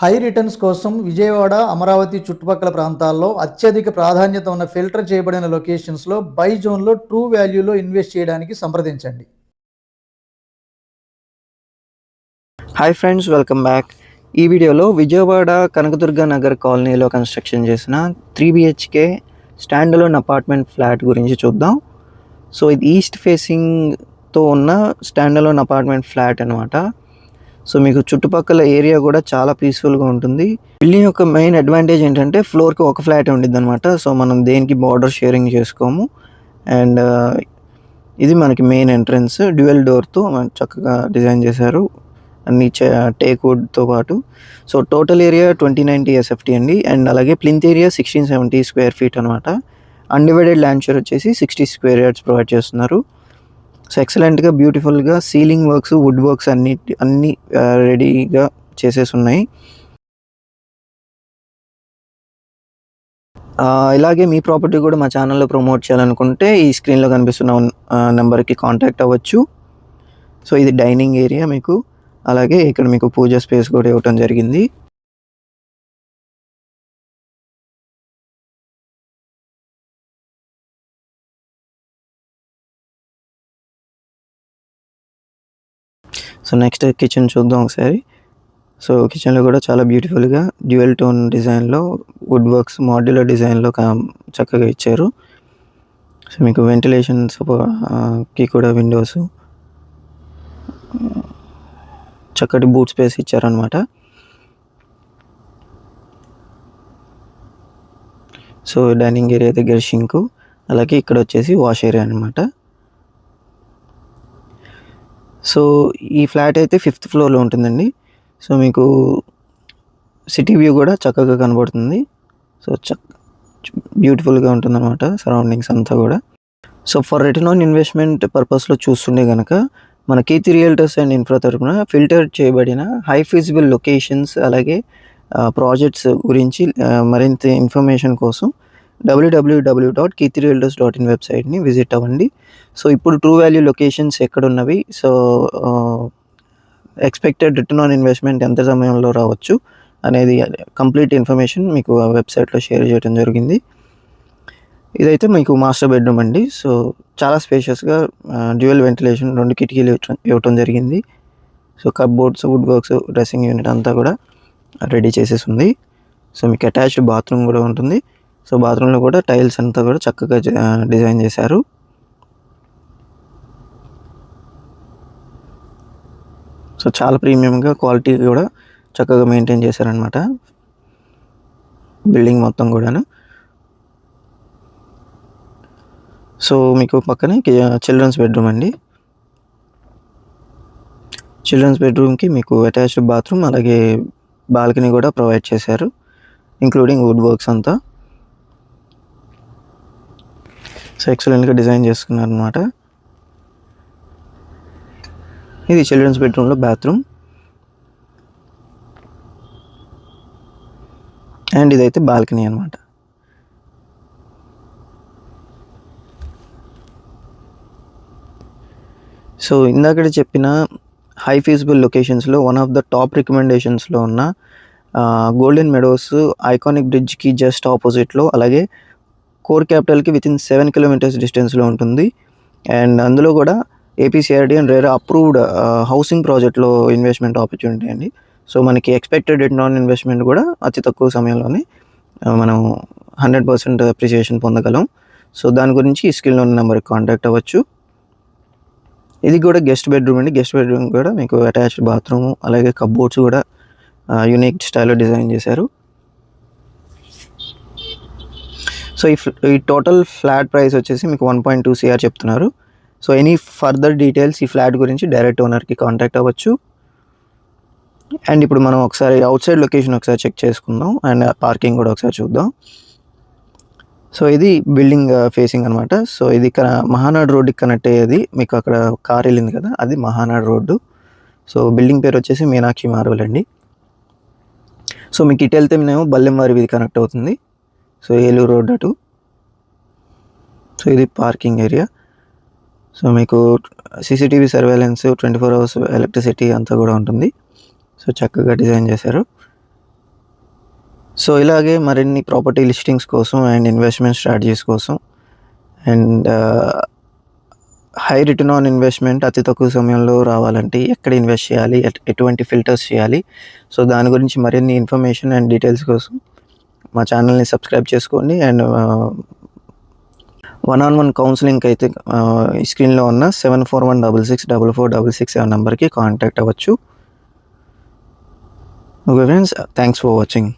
High returns కోసం విజయవాడ, అమరావతి చుట్టుపక్కల ప్రాంతాల్లో అత్యధిక ప్రాధాన్యత ఉన్న ఫిల్టర్ చేయబడిన లొకేషన్స్‌లో బై జోన్‌లో ట్రూ వాల్యూలో ఇన్వెస్ట్ చేయడానికి సంప్రదించండి. Hi friends, welcome back. ఈ వీడియోలో విజయవాడ కనకదుర్గ నగర్ కాలనీలో కన్స్ట్రక్షన్ చేసిన 3 BHK stand alone apartment flat గురించి చూద్దాం. సో ఇది ఈస్ట్ ఫేసింగ్తో ఉన్న స్టాండ్ అలోన్ అపార్ట్మెంట్ ఫ్లాట్ అనమాట. సో మీకు చుట్టుపక్కల ఏరియా కూడా చాలా పీస్ఫుల్గా ఉంటుంది. బిల్డింగ్ యొక్క మెయిన్ అడ్వాంటేజ్ ఏంటంటే ఫ్లోర్కి ఒక ఫ్లాట్ ఉండిద్ది అనమాట. సో మనం దేనికి బార్డర్ షేరింగ్ చేసుకోము. అండ్ ఇది మనకి మెయిన్ ఎంట్రన్స్ డ్యూయల్ డోర్తో చక్కగా డిజైన్ చేశారు, అన్ని టేక్ వుడ్తో పాటు. సో టోటల్ ఏరియా 2090 SFT అండి. అండ్ అలాగే ప్లింత్ ఏరియా 1670 స్క్వేర్ ఫీట్ అనమాట. అన్డివైడెడ్ ల్యాండ్ షేర్ వచ్చేసి 60 స్క్వేర్ యార్డ్స్ ప్రొవైడ్ చేస్తున్నారు. సో ఎక్సలెంట్గా బ్యూటిఫుల్గా సీలింగ్ వర్క్స్, వుడ్ వర్క్స్ అన్నీ రెడీగా చేసేసి ఉన్నాయి. ఇలాగే మీ ప్రాపర్టీ కూడా మా ఛానల్లో ప్రమోట్ చేయాలనుకుంటే ఈ స్క్రీన్లో కనిపిస్తున్న నెంబర్కి కాంటాక్ట్ అవ్వచ్చు. సో ఇది డైనింగ్ ఏరియా మీకు, అలాగే ఇక్కడ మీకు పూజ స్పేస్ కూడా ఇవ్వటం జరిగింది. సో నెక్స్ట్ కిచెన్ చూద్దాం ఒకసారి. సో కిచెన్లో కూడా చాలా బ్యూటిఫుల్గా డ్యూయల్ టోన్ డిజైన్లో వుడ్ వర్క్స్ మాడ్యులర్ డిజైన్లో చక్కగా ఇచ్చారు. సో మీకు వెంటిలేషన్స్కి కూడా విండోస్, చక్కటి బూట్ స్పేస్ ఇచ్చారనమాట. సో డైనింగ్ ఏరియా దగ్గర షింకు, అలాగే ఇక్కడ వచ్చేసి వాష్ ఏరియా అనమాట. సో ఈ ఫ్లాట్ అయితే 5th ఫ్లోర్లో ఉంటుందండి. సో మీకు సిటీ వ్యూ కూడా చక్కగా కనబడుతుంది. సో బ్యూటిఫుల్గా ఉంటుందన్నమాట సరౌండింగ్స్ అంతా కూడా. So for return on investment పర్పస్లో చూస్తుండే కనుక మన కీర్తి రియల్టర్స్ అండ్ ఇన్ఫ్రా తరపున ఫిల్టర్ చేయబడిన హై ఫీజిబుల్ లొకేషన్స్ అలాగే ప్రాజెక్ట్స్ గురించి మరింత ఇన్ఫర్మేషన్ కోసం www.kirtirealtors.in వెబ్సైట్ని విజిట్ అవ్వండి. సో ఇప్పుడు ట్రూ వాల్యూ లొకేషన్స్ ఎక్కడున్నవి, so expected return on investment ఎంత సమయంలో రావచ్చు అనేది కంప్లీట్ ఇన్ఫర్మేషన్ మీకు ఆ వెబ్సైట్లో షేర్ చేయడం జరిగింది. ఇదైతే మీకు మాస్టర్ బెడ్రూమ్ అండి. సో చాలా స్పేషియస్గా డ్యూయల్ వెంటిలేషన్, 2 కిటికీలు ఇవ్వటం జరిగింది. So cupboards, wood works, dressing unit అంతా కూడా రెడీ చేసేసి ఉంది. సో మీకు అటాచ్డ్ బాత్రూమ్ కూడా ఉంటుంది. సో బాత్రూంలో కూడా టైల్స్ అంతా కూడా చక్కగా డిజైన్ చేశారు. సో చాలా ప్రీమియంగా క్వాలిటీ కూడా చక్కగా మెయింటైన్ చేశారనమాట బిల్డింగ్ మొత్తం కూడాను. సో మీకు పక్కనే చిల్డ్రన్స్ బెడ్రూమ్ అండి. చిల్డ్రన్స్ బెడ్రూమ్కి మీకు అటాచ్డ్ బాత్రూమ్ అలాగే బాల్కనీ కూడా ప్రొవైడ్ చేశారు, ఇంక్లూడింగ్ వుడ్ వర్క్స్ అంతా. సో ఎక్సలెంట్గా డిజైన్ చేసుకున్నారు అనమాట. ఇది చిల్డ్రన్స్ బెడ్రూమ్లో బాత్రూమ్. అండ్ ఇదైతే బాల్కనీ అనమాట. సో ఇందాక చెప్పిన హై ఫీజిబుల్ లొకేషన్స్లో వన్ ఆఫ్ ద టాప్ రికమెండేషన్స్లో ఉన్న గోల్డెన్ మెడోస్ ఐకానిక్ బ్రిడ్జ్కి జస్ట్ ఆపోజిట్లో, అలాగే కోర్ క్యాపిటల్కి వితిన్ 7 kilometers డిస్టెన్స్లో ఉంటుంది. అండ్ అందులో కూడా APCRD and RERA approved housing ప్రాజెక్ట్లో ఇన్వెస్ట్మెంట్ ఆపర్చునిటీ అండి. సో మనకి ఎక్స్పెక్టెడ్ రిటర్న్ ఆన్ ఇన్వెస్ట్మెంట్ కూడా అతి తక్కువ సమయంలోనే మనం 100% అప్రిసియేషన్ పొందగలం. సో దాని గురించి ఈ స్క్రీన్లో ఉన్న నెంబర్కి కాంటాక్ట్ అవ్వచ్చు. ఇది కూడా గెస్ట్ బెడ్రూమ్ అండి. గెస్ట్ బెడ్రూమ్ కూడా మీకు అటాచ్డ్ బాత్రూమ్ అలాగే కప్బోర్డ్స్ కూడా యూనిక్ స్టైల్లో డిజైన్ చేశారు. సో ఈ టోటల్ ఫ్లాట్ ప్రైస్ వచ్చేసి మీకు 1.2 CR చెప్తున్నారు. సో ఎనీ ఫర్దర్ డీటెయిల్స్ ఈ ఫ్లాట్ గురించి డైరెక్ట్ ఓనర్కి కాంటాక్ట్ అవ్వచ్చు. అండ్ ఇప్పుడు మనం ఒకసారి అవుట్ సైడ్ లొకేషన్ ఒకసారి చెక్ చేసుకుందాం అండ్ పార్కింగ్ కూడా ఒకసారి చూద్దాం. సో ఇది బిల్డింగ్ ఫేసింగ్ అనమాట. సో ఇది మహానాడు రోడ్డుకి కనెక్ట్ అయ్యేది, మీకు అక్కడ కార్ వెళ్ళింది కదా, అది మహానాడు రోడ్డు. సో బిల్డింగ్ పేరు వచ్చేసి మీనాక్షి మార్బుల్ అండి. సో మీకు ఇటు వెళ్తే మేము బల్లెంవారి వీధి కనెక్ట్ అవుతుంది. సో ఏలూరు రోడ్ అటు. సో ఇది పార్కింగ్ ఏరియా. సో మీకు CCTV సర్వేలెన్స్, 24 hours ఎలక్ట్రిసిటీ అంతా కూడా ఉంటుంది. సో చక్కగా డిజైన్ చేశారు. సో ఇలాగే మరిన్ని ప్రాపర్టీ లిస్టింగ్స్ కోసం అండ్ ఇన్వెస్ట్మెంట్ స్ట్రాటజీస్ కోసం and high return on investment అతి తక్కువ సమయంలో రావాలంటే ఎక్కడ ఇన్వెస్ట్ చేయాలి, ఎటువంటి ఫిల్టర్స్ చేయాలి, సో దాని గురించి మరిన్ని ఇన్ఫర్మేషన్ అండ్ డీటెయిల్స్ కోసం మా ఛానల్ని సబ్స్క్రైబ్ చేసుకోండి. అండ్ 1-on-1 కౌన్సిలింగ్ అయితే ఈ స్క్రీన్లో ఉన్న 7416644667 నెంబర్కి కాంటాక్ట్ అవ్వచ్చు. Okay friends, thanks for watching.